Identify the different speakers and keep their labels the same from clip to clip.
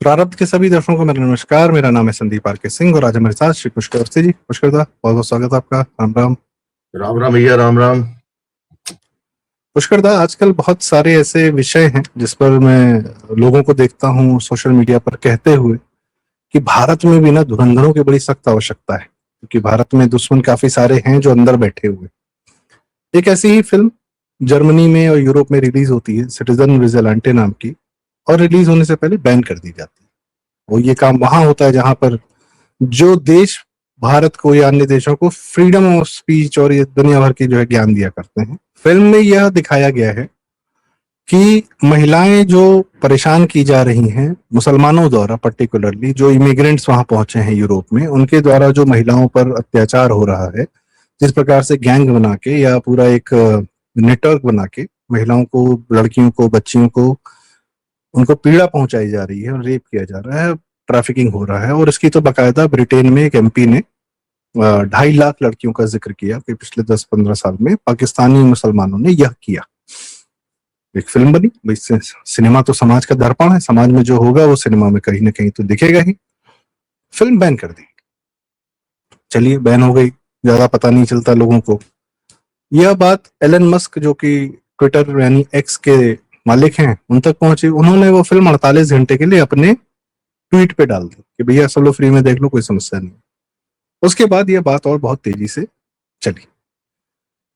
Speaker 1: प्रारब्ध के सभी दर्शकों को मेरा नमस्कार। मेरा नाम है संदीप आर के सिंह और आज हमारे साथ श्री पुष्कर अवस्थी जी। पुष्कर दा, बहुत बहुत स्वागत है आपका। राम राम।
Speaker 2: राम राम भैया, राम राम।
Speaker 1: पुष्कर दा, आजकल बहुत सारे ऐसे विषय हैं जिस पर मैं लोगों को देखता हूँ सोशल मीडिया पर कहते हुए कि भारत में भी ना धुरंधरों की बड़ी सख्त आवश्यकता है, क्योंकि भारत में दुश्मन काफी सारे हैं जो अंदर बैठे हुए। एक ऐसी ही फिल्म जर्मनी में और यूरोप में रिलीज होती है, सिटीजन विजिलेंटे नाम की, और रिलीज होने से पहले बैन कर दी जाती है। और ये काम वहां होता है जहां पर जो देश भारत को या अन्य देशों को फ्रीडम ऑफ स्पीच और ये दुनिया भर की जो है ज्ञान दिया करते हैं। फिल्म में यह दिखाया गया है कि महिलाएं जो परेशान की जा रही हैं मुसलमानों द्वारा, पर्टिकुलरली जो इमिग्रेंट्स वहां पहुंचे हैं यूरोप में, उनके द्वारा जो महिलाओं पर अत्याचार हो रहा है, जिस प्रकार से गैंग बना के या पूरा एक नेटवर्क बना के महिलाओं को, लड़कियों को, बच्चियों को उनको पीड़ा पहुंचाई जा रही है और रेप किया जा रहा है, ट्रैफिकिंग हो रहा है। और इसकी तो बाकायदा ब्रिटेन में एक एमपी ने 2.5 लाख लड़कियों का जिक्र किया कि पिछले 10-15 साल में पाकिस्तानी मुसलमानों ने यह किया। एक फिल्म बनी भाई। सिनेमा तो समाज का दर्पण है, समाज में जो होगा वो सिनेमा में कहीं ना कहीं तो दिखेगा ही। फिल्म बैन कर दी, चलिए बैन हो गई, ज्यादा पता नहीं चलता लोगों को। यह बात एलन मस्क, जो कि ट्विटर यानी एक्स के मालिक हैं, उन तक पहुंची। उन्होंने वो फिल्म 48 घंटे के लिए अपने ट्वीट पे डाल दी कि भैया सब लोग फ्री में देख लो, कोई समस्या नहीं। उसके बाद यह बात और बहुत तेजी से चली।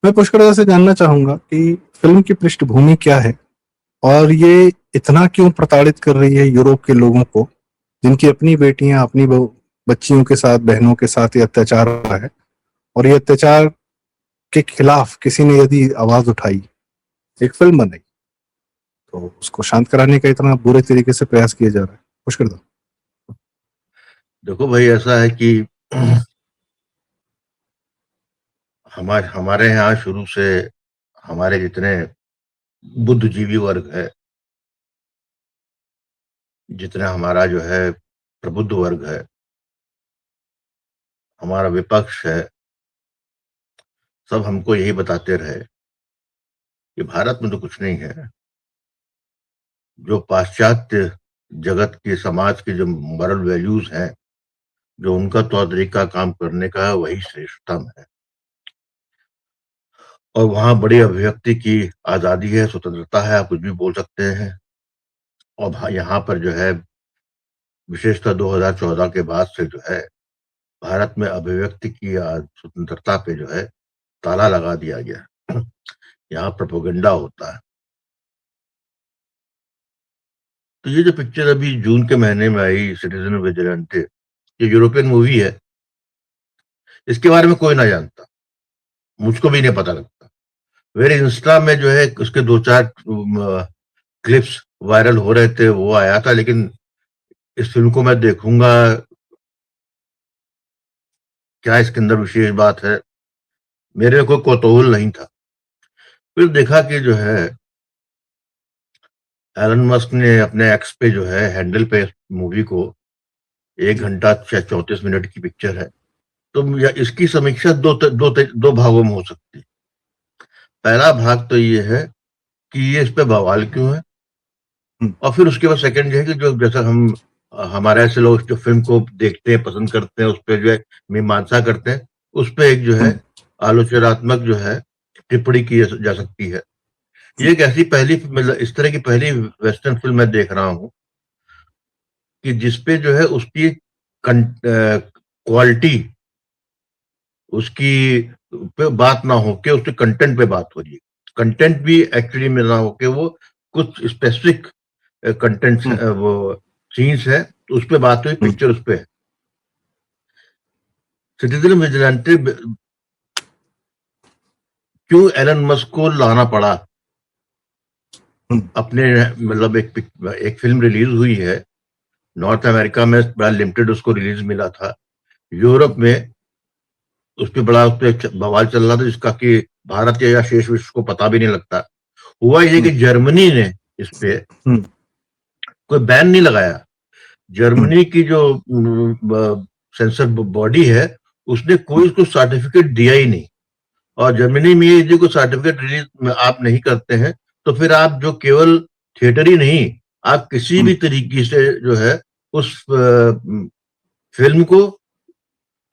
Speaker 1: मैं पुष्कर से जानना चाहूंगा कि फिल्म की पृष्ठभूमि क्या है और ये इतना क्यों प्रताड़ित कर रही है यूरोप के लोगों को, जिनकी अपनी बेटियां, अपनी बच्चियों के साथ, बहनों के साथ ये अत्याचार हो रहा है। और ये अत्याचार के खिलाफ किसी ने यदि आवाज उठाई, एक फिल्म बनाई, तो उसको शांत कराने का इतना बुरे तरीके से प्रयास किया जा रहा है। पुष्कर दा,
Speaker 2: देखो भाई, ऐसा है कि हमारे यहाँ शुरू से हमारे जितने बुद्धिजीवी वर्ग है, जितना हमारा जो है प्रबुद्ध वर्ग है, हमारा विपक्ष है, सब हमको यही बताते रहे कि भारत में तो कुछ नहीं है। जो पाश्चात्य जगत के, समाज के जो मॉरल वैल्यूज हैं, जो उनका तौर तरीका काम करने का है, वही श्रेष्ठतम है। और वहां बड़ी अभिव्यक्ति की आजादी है, स्वतंत्रता है, आप कुछ भी बोल सकते हैं। और यहाँ पर जो है विशेषतः 2014 के बाद से जो है भारत में अभिव्यक्ति की स्वतंत्रता पे जो है ताला लगा दिया गया। यहाँ प्रोपेगेंडा होता है। तो ये जो पिक्चर अभी जून के महीने में आई, सिटीजन विजिलेंटे, ये यूरोपियन मूवी है। इसके बारे में कोई ना जानता, मुझको भी नहीं पता लगता। मेरे इंस्टा में जो है उसके 2-4 क्लिप्स वायरल हो रहे थे, वो आया था। लेकिन इस फिल्म को मैं देखूंगा, क्या इसके अंदर विशेष बात है, मेरे को कौतूहल नहीं था। फिर देखा कि जो है एलन मस्क ने अपने एक्स पे जो है हैंडल पे मूवी को 1 घंटा 34 मिनट की पिक्चर है, तो इसकी समीक्षा दो भागों में हो सकती है। पहला भाग तो ये है कि ये इस पे बवाल क्यों है, और फिर उसके बाद सेकंड ये है कि जो जैसा हमारे ऐसे लोग जो फिल्म को देखते हैं, पसंद करते हैं, उस पर जो है मीमांसा करते हैं, उस पर एक जो है आलोचनात्मक जो है टिप्पणी की जा सकती है। ये एक ऐसी पहली, मतलब इस तरह की पहली वेस्टर्न फिल्म मैं देख रहा हूँ कि जिसपे जो है उसकी क्वालिटी, उसकी पे बात ना हो के उसके कंटेंट पे बात हो रही है। कंटेंट भी एक्चुअली में ना हो के वो कुछ स्पेसिफिक कंटेंट वो सीन्स है, तो उस पे बात हुई, पिक्चर उस पे है। सिटीजन विजिलेंटे क्यों एलन मस्क को लाना पड़ा अपने, मतलब एक फिल्म रिलीज हुई है नॉर्थ अमेरिका में, बड़ा लिमिटेड उसको रिलीज मिला था। यूरोप में उस पर बड़ा बवाल चल रहा था, जिसका कि भारत या शेष विश्व को पता भी नहीं लगता। हुआ ये कि जर्मनी ने इस पे कोई बैन नहीं लगाया। जर्मनी की जो सेंसर बॉडी है, उसने कोई उसको सर्टिफिकेट दिया ही नहीं। और जर्मनी में ये जो सर्टिफिकेट रिलीज आप नहीं करते हैं, तो फिर आप जो केवल थिएटर ही नहीं, आप किसी भी तरीके से जो है उस फिल्म को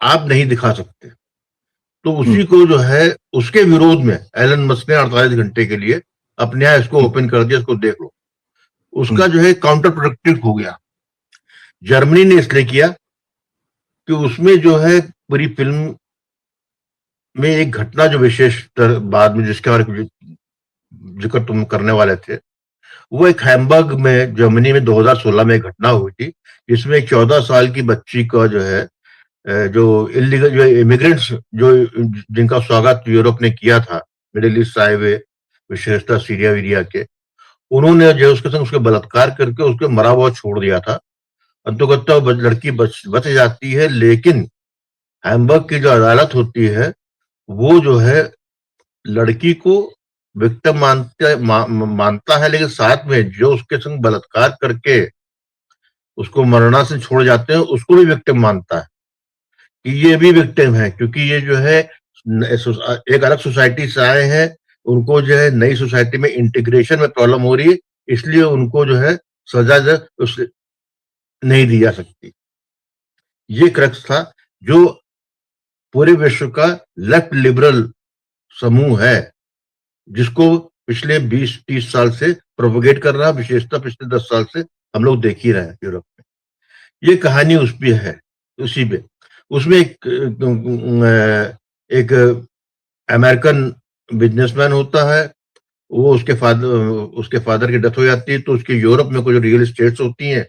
Speaker 2: आप नहीं दिखा सकते। तो उसी को जो है उसके विरोध में एलन मस्क ने 48 घंटे के लिए अपने यहाँ इसको ओपन कर दिया, इसको देख लो। उसका जो है काउंटर प्रोडक्टिव हो गया। जर्मनी ने इसलिए किया कि उसमें जो है पूरी फिल्म में एक घटना जो विशेष बाद में जिसके बारे में जिक्र तुम करने वाले थे, वो एक हैम्बर्ग में जर्मनी में 2016 में एक घटना हुई थी, जिसमें एक 14 साल की बच्ची का जो है जो इलीगल जो इमिग्रेंट्स जो जिनका स्वागत यूरोप ने किया था, मिडिल ईस्ट से आए हुए, विशेषतः सीरिया वीरिया के, उन्होंने जो उसके संग उसके बलात्कार करके उसको मरा हुआ छोड़ दिया था। अंततः वो लड़की बच जाती है, लेकिन हैम्बर्ग की जो अदालत होती है वो जो है लड़की को विक्टिम मानता है, लेकिन साथ में जो उसके संग बलात्कार करके उसको मरणासन छोड़ जाते हैं उसको भी विक्टिम मानता है कि ये भी विक्टिम है, क्योंकि ये जो है एक अलग सोसाइटी से आए हैं, उनको जो है नई सोसाइटी में इंटीग्रेशन में प्रॉब्लम हो रही है, इसलिए उनको जो है सजा नहीं दी जा सकती। ये क्रक्स था जो पूरे विश्व का लेफ्ट लिबरल समूह है, जिसको पिछले 20-30 साल से प्रोपोगेट कर रहा है, विशेषतः पिछले 10 साल से हम लोग देख ही रहे हैं यूरोप में। ये कहानी उस पे है, उसी पे। उसमें एक अमेरिकन बिजनेसमैन होता है, वो उसके फादर की डेथ हो जाती है, तो उसके यूरोप में कुछ रियल एस्टेट्स होती हैं,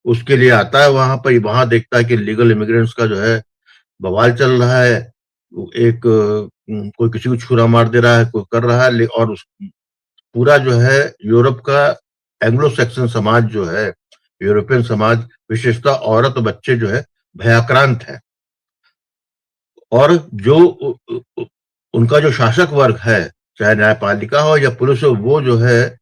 Speaker 2: उसके लिए आता है वहां पर। वहां देखता है कि लीगल इमिग्रेंट्स का जो है बवाल चल रहा है, एक कोई किसी को छुरा मार दे रहा है, कोई कर रहा है, और पूरा जो है यूरोप का एंग्लो सैक्सन समाज जो है, यूरोपियन समाज, विशेषतः औरत और बच्चे जो है भयाक्रांत है। और जो उनका जो शासक वर्ग है, चाहे न्यायपालिका हो या पुलिस हो, वो जो है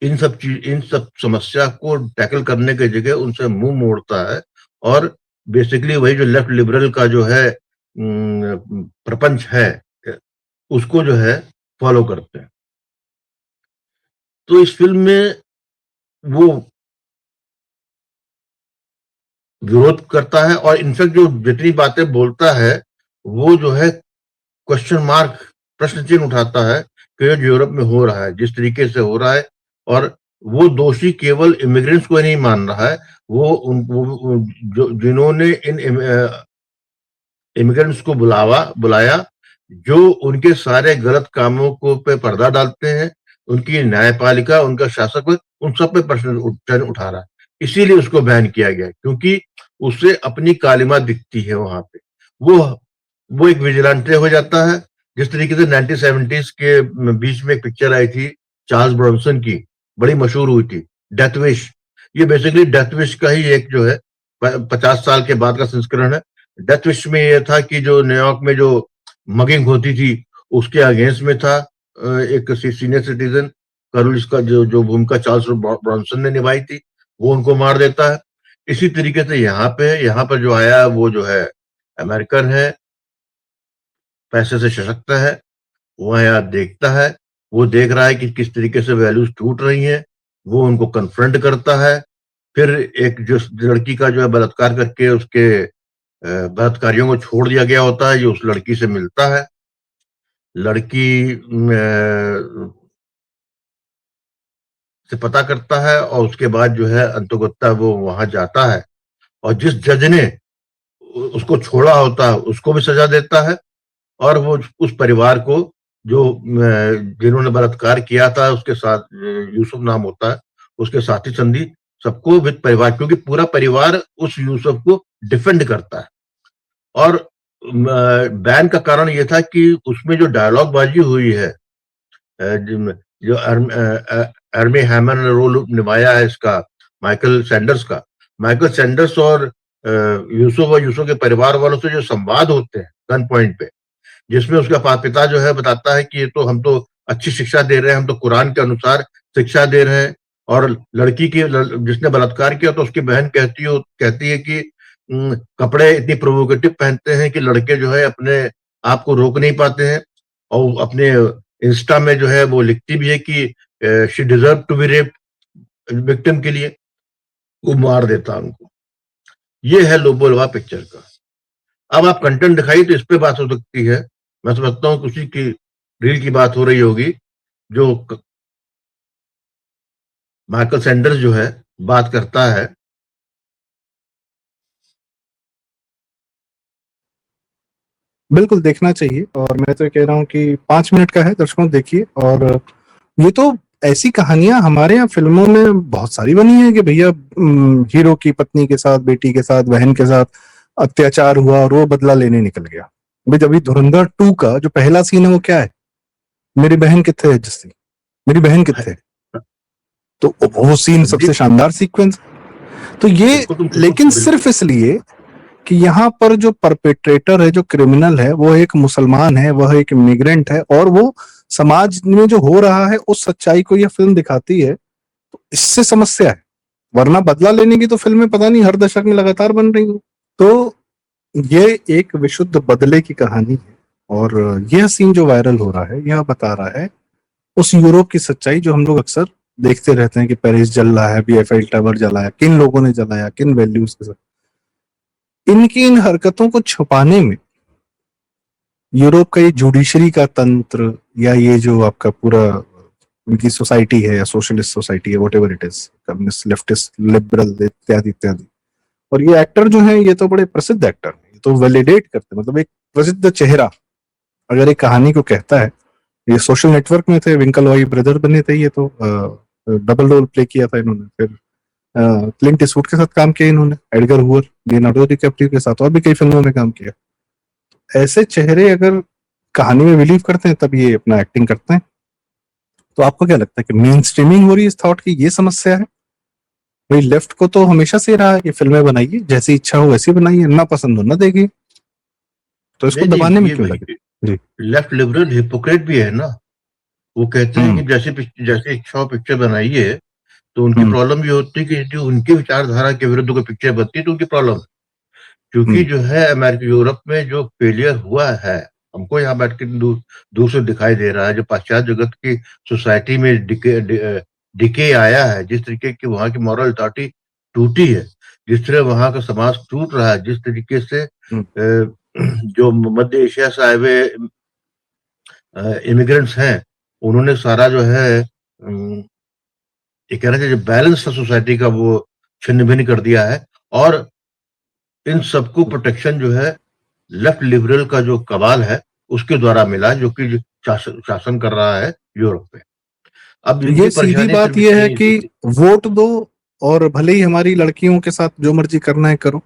Speaker 2: इन सब समस्या को टैकल करने की जगह उनसे मुंह मोड़ता है, और बेसिकली वही जो लेफ्ट लिबरल का जो है प्रपंच है, उसको जो है फॉलो करते हैं। तो इस फिल्म में वो विरोध करता है, और इनफैक्ट जो जितनी बातें बोलता है वो जो है क्वेश्चन मार्क, प्रश्न चिन्ह उठाता है कि जो यूरोप में हो रहा है, जिस तरीके से हो रहा है, और वो दोषी केवल इमिग्रेंट्स को नहीं मान रहा है, वो जो जिन्होंने इन इमिग्रेंट्स को बुलाया, जो उनके सारे गलत कामों को पे पर्दा डालते हैं, उनकी न्यायपालिका, उनका शासक, उन सब पे प्रश्न उठा रहा है। इसीलिए उसको बैन किया गया, क्योंकि उसे अपनी कालिमा दिखती है वहां पे। वो एक विजिलेंटे हो जाता है, जिस तरीके से 1970s के बीच में एक पिक्चर आई थी चार्ल्स ब्रॉनसन की, बड़ी मशहूर हुई थी, डेथ विश। ये बेसिकली डेथ विश का ही एक जो है 50 साल के बाद का संस्करण है। डेथ विश में ये था कि जो न्यूयॉर्क में जो मगिंग होती थी, उसके अगेंस्ट में था एक सीनियर सिटीजन कर्ल का जो भूमिका चार्ल्स ब्रॉनसन ने निभाई थी, वो उनको मार देता है। इसी तरीके से यहाँ पे है, यहाँ पर जो आया वो जो है अमेरिकन है, पैसे से सशक्त है, वो यहाँ देखता है, वो देख रहा है कि किस तरीके से वैल्यूज टूट रही हैं, वो उनको कन्फ्रंट करता है। फिर एक जो लड़की का जो है बलात्कार करके उसके बलात्कारियों को छोड़ दिया गया होता है, जो उस लड़की से मिलता है, लड़की से पता करता है, और उसके बाद जो है अंततः वो वहां जाता है, और जिस जज ने उसको छोड़ा होता है उसको भी सजा देता है, और वो उस परिवार को जो जिन्होंने बलात्कार किया था उसके साथ, यूसुफ नाम होता है, उसके साथी संधी, सबको विद परिवार, क्योंकि पूरा परिवार उस यूसुफ को डिफेंड करता है। और बैन का कारण ये था कि उसमें जो डायलॉग बाजी हुई है, जो आर्मी हैमर ने रोल निभाया है इसका, माइकल सैंडर्स और यूसुफ के परिवार वालों से जो संवाद होते हैं गन पॉइंट पे, जिसमें उसका पिता जो है बताता है कि ये तो हम तो अच्छी शिक्षा दे रहे हैं, हम तो कुरान के अनुसार शिक्षा दे रहे हैं, और लड़की की जिसने बलात्कार किया तो उसकी बहन कहती है कि कपड़े इतनी प्रोवोकेटिव पहनते हैं कि लड़के जो है अपने आप को रोक नहीं पाते हैं, और अपने इंस्टा में जो है वो लिखती भी है कि she deserve to be rape, victim के लिए। वो मार देता उनको। ये है लोबोलवा पिक्चर का। अब आप कंटेंट दिखाइए तो इस पे बात हो सकती है। मैं समझता हूँ किसी की रील की बात हो रही होगी, जो माइकल सैंडर्स जो है बात करता है।
Speaker 1: बिल्कुल देखना चाहिए, और मैं तो कह रहा हूँ कि 5 मिनट का है, दर्शकों देखिए। और ये तो ऐसी कहानियां हमारे यहाँ फिल्मों में बहुत सारी बनी है कि भैया हीरो की पत्नी के साथ, बेटी के साथ, बहन के साथ अत्याचार हुआ और वो बदला लेने निकल गया। भाई जब धुरंधर 2 का जो पहला सीन है वो क्या है, मेरी बहन कितने है, जस्सी मेरी बहन कितने है, तो वो सीन सबसे शानदार सीक्वेंस। तो ये,
Speaker 2: बिल्कुल तुम
Speaker 1: लेकिन
Speaker 2: बिल्कुल
Speaker 1: सिर्फ इसलिए कि यहाँ पर जो परपेट्रेटर है, जो क्रिमिनल है, वो एक मुसलमान है, वह एक इमिग्रेंट है, और वो समाज में जो हो रहा है उस सच्चाई को यह फिल्म दिखाती है। तो इससे समस्या है, वरना बदला लेने की तो फिल्में पता नहीं हर दशक में लगातार बन रही हैं। तो ये एक विशुद्ध बदले की कहानी है, और यह सीन जो वायरल हो रहा है यह बता रहा है उस यूरोप की सच्चाई जो हम लोग अक्सर देखते रहते हैं कि पेरिस जल रहा है, बीएफएल टावर जलाया, किन लोगों ने जलाया, किन वैल्यूज के साथ। इनकी इन हरकतों को छुपाने में यूरोप का ये जुडिशरी का तंत्र, या ये जो आपका पूरा उनकी सोसाइटी है, या सोशलिस्ट सोसाइटी है, what ever it is, communist, leftist, liberal, इत्यादि इत्यादि। और ये एक्टर जो है ये तो बड़े प्रसिद्ध एक्टर हैं, ये तो वैलिडेट करते हैं, मतलब एक प्रसिद्ध चेहरा अगर एक कहानी को कहता है। ये सोशल नेटवर्क में थे, विंकल ब्रदर बने थे, ये तो डबल रोल प्ले किया था इन्होंने। फिर क्लिंट ईस्टवुड के साथ काम किया इन्होंने, एडगर हुअर, लियोनार्डो डिकैप्रियो के साथ, और भी कई फिल्मों में काम किया। ऐसे चेहरे अगर कहानी में बिलीव करते हैं तब ये अपना एक्टिंग करते हैं। तो आपको क्या लगता है कि मेन स्ट्रीमिंग हो रही है इस थॉट की, ये समस्या है? भाई लेफ्ट को तो हमेशा से रहा है कि फिल्में बनाइए, जैसी इच्छा हो वैसी बनाइए, ना पसंद हो ना देखिए, तो इसको
Speaker 2: नहीं
Speaker 1: दबाने
Speaker 2: नहीं,
Speaker 1: में
Speaker 2: ये
Speaker 1: क्यों
Speaker 2: वही
Speaker 1: लगे? जी।
Speaker 2: लेफ्ट लिबरल हिपोक्रेट भी है ना। वो कहते हैं कि
Speaker 1: हम्म।
Speaker 2: जैसे इच्छा हो पिक्चर बनाइए, तो उनकी
Speaker 1: हम्म।
Speaker 2: प्रॉब्लम ये होती है कि जो उनकी विचारधारा के विरुद्ध कोई पिक्चर बनती है तो उनकी प्रॉब्लम। क्योंकि
Speaker 1: हम्म।
Speaker 2: जो है अमेरिका यूरोप में जो फेलियर हुआ है, हमको यहाँ बैठ के दूर से दिखाई दे रहा है। जो पाश्चात्य जगत की सोसाइटी में डिके आया है, जिस तरीके की वहाँ की मॉरल अथॉरिटी टूटी है, जिस तरह वहाँ का समाज टूट रहा है, जिस तरीके से
Speaker 1: हम्म।
Speaker 2: जो मध्य एशिया से आए हुए इमिग्रेंट्स हैं, उन्होंने सारा जो है ये कहना चाहिए जो बैलेंस था सोसाइटी का, वो छिन्न भिन्न कर दिया है। और इन सबको प्रोटेक्शन जो है लेफ्ट लिबरल का जो कबाल है उसके द्वारा मिला, जो कि शासन कर रहा है यूरोप पे। अब इनकी
Speaker 1: ये सीधी
Speaker 2: परेशानी
Speaker 1: बात
Speaker 2: सिर्फ
Speaker 1: ये
Speaker 2: इतनी
Speaker 1: है
Speaker 2: है
Speaker 1: कि वोट दो, और भले ही हमारी लड़कियों के साथ जो मर्जी करना है करो।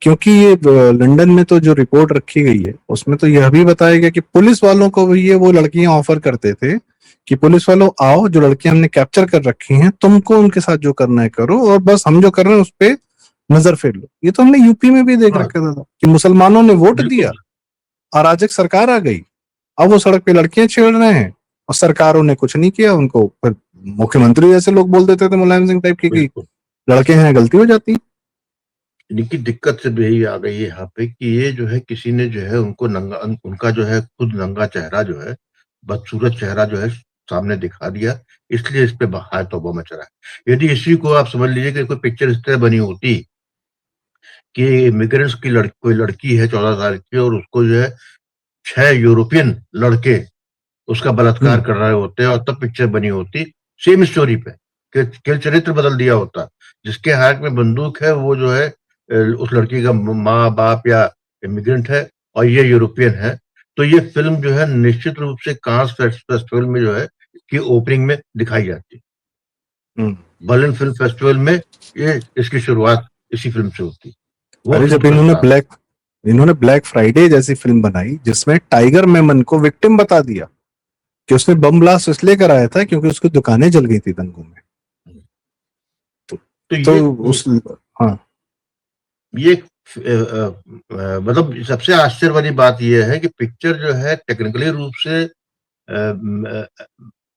Speaker 1: क्योंकि ये लंदन में तो जो रिपोर्ट रखी गई है उसमें तो यह भी बताया गया कि पुलिस वालों को भी ये वो लड़कियां ऑफर करते थे कि पुलिस वालों आओ, जो लड़कियां हमने कैप्चर कर रखी हैं तुमको उनके साथ जो करना है करो, और बस हम जो कर रहे हैं उस पर नजर फेर लो। ये तो हमने यूपी में भी देख
Speaker 2: हाँ,
Speaker 1: रखा था कि मुसलमानों ने वोट दिया,
Speaker 2: बिल्कुल।
Speaker 1: अराजक सरकार आ गई, अब वो सड़क पे लड़कियां छेड़ रहे हैं, और सरकारों ने कुछ नहीं किया उनको। फिर मुख्यमंत्री जैसे लोग बोल देते थे, मुलायम सिंह टाइप की, कि
Speaker 2: बिल्कुल
Speaker 1: लड़के हैं, गलती हो जाती।
Speaker 2: इनकी दिक्कत सिर्फ यही आ गई है यहाँ पे कि ये जो है किसी ने जो है उनको नंगा, उनका जो है खुद नंगा चेहरा जो है, बदसूरत चेहरा जो है सामने दिखा दिया, इसलिए इस पे हाय तौबा मच रहा है। यदि इसी को आप समझ लीजिए कि कोई पिक्चर इस तरह बनी होती कि इमिग्रेंट्स की कोई लड़की है 14 साल की, और उसको जो है 6 यूरोपियन लड़के उसका बलात्कार
Speaker 1: हम्म।
Speaker 2: कर रहे होते हैं, और तब पिक्चर बनी होती सेम स्टोरी पे, केवल चरित्र बदल दिया होता। जिसके हाथ में बंदूक है वो जो है उस लड़की का माँ बाप या इमिग्रेंट है, और ये यूरोपियन है। तो ये फिल्म जो है निश्चित रूप से कांस फेस्टिवल में जो है की ओपनिंग में दिखाई जाती है।
Speaker 1: हम्म।
Speaker 2: बर्लिन फिल्म फेस्टिवल में ये इसकी शुरुआत इसी फिल्म से होती। वो
Speaker 1: अरे
Speaker 2: फिल्म
Speaker 1: जब
Speaker 2: करता है।
Speaker 1: इन्होंने ब्लैक फ्राइडे जैसी फिल्म बनाई जिसमें टाइगर मेमन को विक्टिम बता दिया कि उसने बम ब्लास्ट इसलिए कराया था क्योंकि उसकी दुकानें जल गई थी दंगों में। तो,
Speaker 2: तो
Speaker 1: तो
Speaker 2: ये
Speaker 1: उस, हाँ।
Speaker 2: ये मतलब सबसे आश्चर्य वाली बात यह है कि पिक्चर जो है टेक्निकली रूप से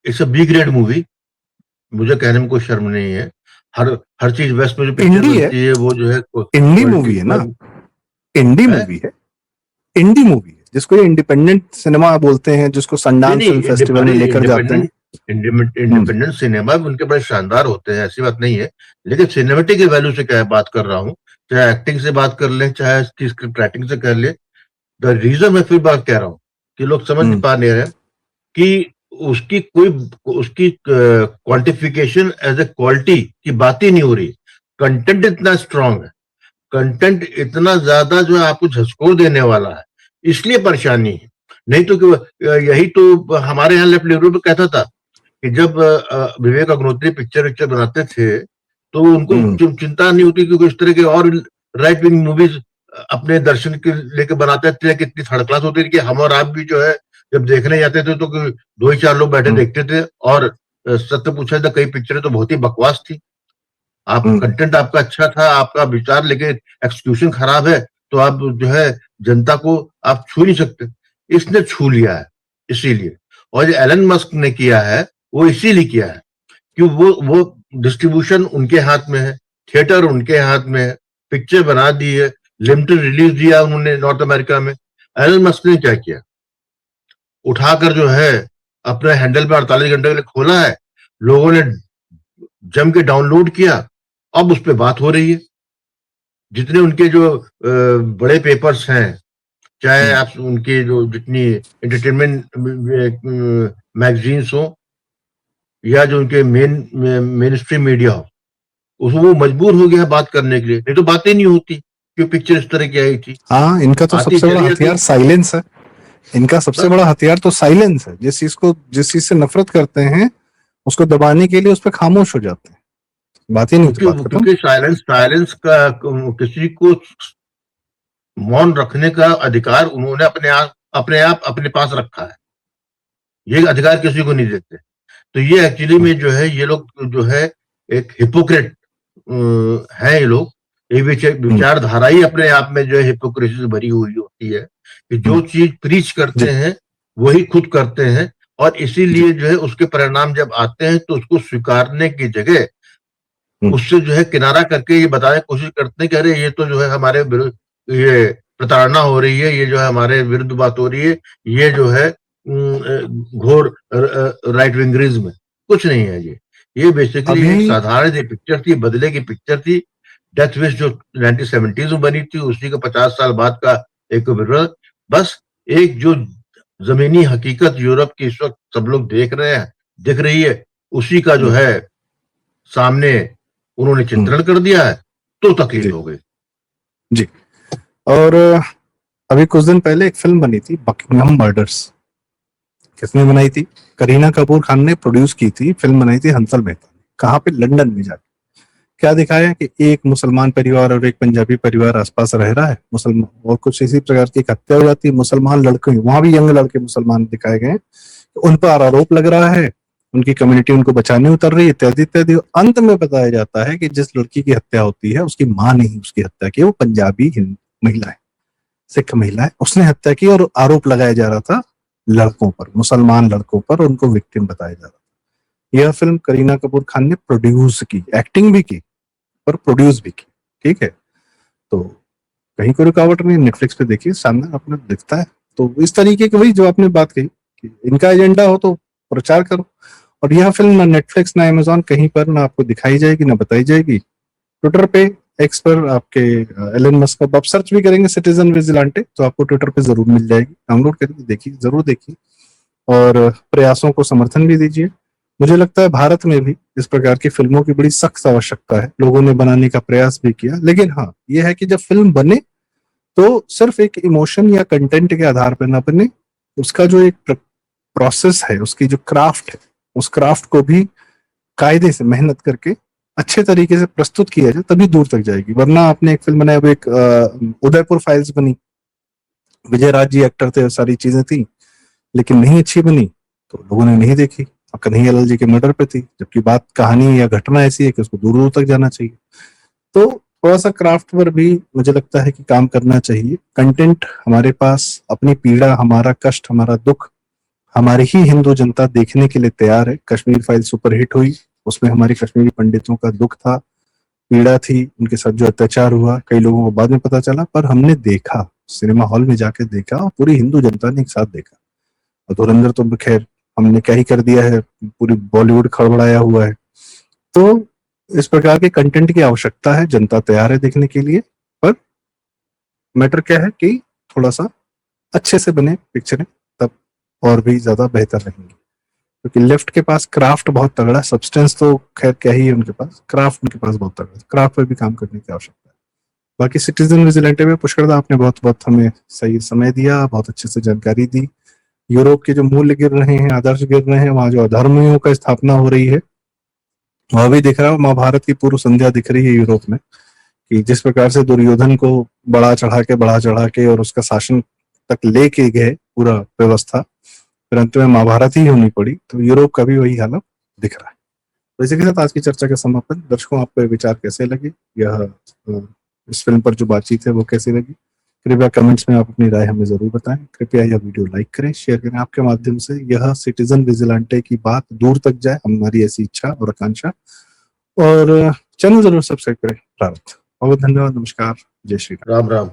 Speaker 2: it's a B grade movie. मुझे कहने में कोई शर्म नहीं है। हर हर चीज वेस्ट में जो पिक्चर
Speaker 1: इंडी है,
Speaker 2: बनती है वो जो है
Speaker 1: इंडी
Speaker 2: क्वालिटी
Speaker 1: मूवी है ना, इंडी
Speaker 2: है।
Speaker 1: मूवी है, इंडी मूवी है जिसको ये इंडिपेंडेंट सिनेमा बोलते हैं, जिसको
Speaker 2: नहीं
Speaker 1: सनडांस
Speaker 2: नहीं,
Speaker 1: फिल्म फेस्टिवल में लेकर जाते
Speaker 2: इंडिपेंडेंट
Speaker 1: हैं।
Speaker 2: इंडिपेंडेंट सिनेमा भी उनके बड़े शानदार होते हैं, ऐसी बात नहीं है, लेकिन सिनेमेटिक की वैल्यू से क्या बात कर रहा हूँ, चाहे एक्टिंग से बात कर ले, चाहे इसकी स्क्रिप्ट राइटिंग से कर ले, द रीजन मैं फिर बात कह रहा हूँ कि लोग समझ पा नहीं रहे कि उसकी क्वांटिफिकेशन एज ए क्वालिटी की बात ही नहीं हो रही। कंटेंट इतना स्ट्रांग है, कंटेंट इतना ज्यादा जो है आपको झसकोर देने वाला है, इसलिए परेशानी है। नहीं तो यही तो हमारे यहाँ लेफ्ट लिबरल कहता था कि जब विवेक अग्निहोत्री पिक्चर बनाते थे तो उनको चिंता नहीं होती क्योंकि इस तरह के और राइट विंग मूवीज अपने दर्शन के लेके बनाते थे, कितनी थर्ड क्लास होती थी कि हम और आप भी जो है जब देखने जाते थे तो 2 ही 4 लोग बैठे देखते थे, और सत्य पूछा था कई पिक्चरें तो बहुत ही बकवास थी। आप कंटेंट आपका अच्छा था, आपका विचार, लेकिन एक्सक्यूशन खराब है तो आप जो है जनता को आप छू नहीं सकते। इसने छू लिया है इसीलिए, और जो एलन मस्क ने किया है वो इसीलिए किया है कि वो डिस्ट्रीब्यूशन उनके हाथ में है, थिएटर उनके हाथ में है, पिक्चर बना दी है, लिमिटेड रिलीज दिया उन्होंने नॉर्थ अमेरिका में। एलन मस्क ने क्या किया, उठाकर जो है अपने हैंडल पे 48 घंटे के लिए खोला है, लोगों ने जम के डाउनलोड किया, अब उस पर बात हो रही है। जितने उनके जो बड़े पेपर्स हैं, चाहे आप उनके जो जितनी एंटरटेनमेंट मैगजीन्स हो या जो उनके मेन स्ट्रीम मीडिया हो, वो मजबूर हो गया बात करने के लिए, नहीं तो बातें नहीं होती कि पिक्चर इस तरह की आई थी।
Speaker 1: हाँ, इनका तो सबसे बड़ा हथियार साइलेंस है। इनका सबसे बड़ा हथियार तो साइलेंस है। जिस चीज से नफरत करते हैं उसको दबाने के लिए उस पर खामोश हो जाते हैं, बात ही नहीं होती।
Speaker 2: क्योंकि साइलेंस का किसी को मौन रखने का अधिकार उन्होंने अपने पास रखा है, ये अधिकार किसी को नहीं देते। तो ये एक्चुअली में जो है ये लोग जो है एक हिपोक्रेट है। ये लोग ये विचारधारा ही अपने आप में जो है हिपोक्रेसी से भरी हुई होती है कि जो चीज प्रीच करते हैं वही खुद करते हैं, और इसीलिए जो है उसके परिणाम जब आते हैं तो उसको स्वीकारने की जगह उससे जो है किनारा करके ये बताने की कोशिश करते हैं कि अरे ये तो जो है हमारे विरुद्ध ये प्रताड़ना हो रही है, ये जो है हमारे विरुद्ध बात हो रही है, ये जो है घोर राइट विंगरिज्म है। कुछ नहीं है ये बेसिकली एक साधारण सी पिक्चर थी, बदले की पिक्चर थी। डेथ विश जो 1970s में बनी थी उसी का 50 साल बाद का एक विरोध, बस एक जो जमीनी हकीकत यूरोप की इस वक्त सब लोग देख रहे हैं, दिख रही है, उसी का जो है सामने उन्होंने चित्रण कर दिया है, तो तकलीफ हो गई
Speaker 1: जी। और अभी कुछ दिन पहले एक फिल्म बनी थी बकिंगहम मर्डर्स। किसने बनाई थी? करीना कपूर खान ने प्रोड्यूस की थी। फिल्म बनाई थी हंसल मेहता ने। कहाँ पे? लंदन में जाके। क्या दिखाया कि एक मुसलमान परिवार और एक पंजाबी परिवार आसपास रह रहा है, मुसलमान, और कुछ इसी प्रकार की हत्या हो जाती है। मुसलमान लड़के, वहां भी यंग लड़के मुसलमान दिखाए गए, उन पर आरोप लग रहा है, उनकी कम्युनिटी उनको बचाने उतर रही है, इत्यादि इत्यादि। अंत में बताया जाता है कि जिस लड़की की हत्या होती है उसकी माँ ने ही उसकी हत्या की, वो पंजाबी महिला है, सिख महिला है, उसने हत्या की, और आरोप लगाया जा रहा था लड़कों पर, मुसलमान लड़कों पर, उनको विक्टिम बताया जा रहा था। यह फिल्म करीना कपूर खान ने प्रोड्यूस की, एक्टिंग भी की और प्रोड्यूस भी की। ठीक है, तो कहीं कोई रुकावट नहीं। नेटफ्लिक्स पे देखिए, सामने अपना दिखता है। तो इस तरीके की, वही जो आपने बात कही कि इनका एजेंडा हो तो प्रचार करो। और यह फिल्म ना नेटफ्लिक्स ना अमेजॉन कहीं पर ना आपको दिखाई जाएगी ना बताई जाएगी। ट्विटर पे, एक्स पर आपके एलन मस्क का आप सर्च भी करेंगे सिटीजन विजिलेंटे तो आपको ट्विटर पे जरूर मिल जाएगी। डाउनलोड करके देखिए, जरूर देखिए और प्रयासों को समर्थन भी दीजिए। मुझे लगता है भारत में भी इस प्रकार की फिल्मों की बड़ी सख्त आवश्यकता है। लोगों ने बनाने का प्रयास भी किया, लेकिन हाँ, यह है कि जब फिल्म बने तो सिर्फ एक इमोशन या कंटेंट के आधार पर ना बने, उसका जो एक प्रोसेस है, उसकी जो क्राफ्ट है, उस क्राफ्ट को भी कायदे से मेहनत करके अच्छे तरीके से प्रस्तुत किया जाए, तभी दूर तक जाएगी। वरना आपने एक फिल्म बनाई, अब एक उदयपुर फाइल्स बनी, विजय राज जी एक्टर थे, सारी चीजें थी, लेकिन नहीं अच्छी बनी तो लोगों ने नहीं देखी। कन्हैया लाल जी के मर्डर पे थी, जबकि बात, कहानी या घटना ऐसी है कि उसको दूर दूर तक जाना चाहिए। तो थोड़ा सा क्राफ्ट पर भी मुझे लगता है कि काम करना चाहिए। कंटेंट हमारे पास, अपनी पीड़ा, हमारा कष्ट, हमारा दुख हमारी ही हिंदू जनता देखने के लिए तैयार है। कश्मीर फाइल सुपरहिट हुई, उसमें हमारे कश्मीरी पंडितों का दुख था, पीड़ा थी, उनके साथ जो अत्याचार हुआ, कई लोगों को बाद में पता चला, पर हमने देखा, सिनेमा हॉल में जाके देखा, और पूरी हिंदू जनता ने एक साथ देखा। और धुरंधर तो खैर हमने क्या ही कर दिया है, पूरी बॉलीवुड खड़बड़ाया हुआ है। तो इस प्रकार के कंटेंट की आवश्यकता है, जनता तैयार है देखने के लिए, पर मैटर क्या है कि थोड़ा सा अच्छे से बने पिक्चरें, तब और भी ज्यादा बेहतर रहेंगी। क्योंकि लेफ्ट के पास क्राफ्ट बहुत तगड़ा, सब्सटेंस तो खैर क्या ही है उनके पास, क्राफ्ट उनके पास बहुत तगड़ा, क्राफ्ट पे भी काम करने की आवश्यकता है। बाकी सिटीजन विजिलेंटे में पुष्कर दा आपने बहुत बहुत हमें सही समय दिया, बहुत अच्छे से जानकारी दी। यूरोप के जो मूल्य गिर रहे हैं, आदर्श गिर रहे हैं, वहां जो अधर्मियों का स्थापना हो रही है वह भी दिख रहा है। महाभारत की पूर्व संध्या दिख रही है यूरोप में, कि जिस प्रकार से दुर्योधन को बढ़ा चढ़ा के और उसका शासन तक लेके गए पूरा व्यवस्था, फिर अंत में महाभारत ही होनी पड़ी। तो यूरोप का भी वही हालत दिख रहा है। तो इसी के साथ आज की चर्चा का समापन। दर्शकों, आपको विचार कैसे लगे, यह इस फिल्म पर जो बातचीत है वो कैसी लगी, कृपया कमेंट्स में आप अपनी राय हमें जरूर बताएं। कृपया यह वीडियो लाइक करें, शेयर करें। आपके माध्यम से यह सिटीजन विजिलेंटे की बात दूर तक जाए, हमारी ऐसी इच्छा और आकांक्षा। और चैनल जरूर सब्सक्राइब करें। प्रारंभ। बहुत धन्यवाद। नमस्कार। जय श्री राम।
Speaker 2: राम राम।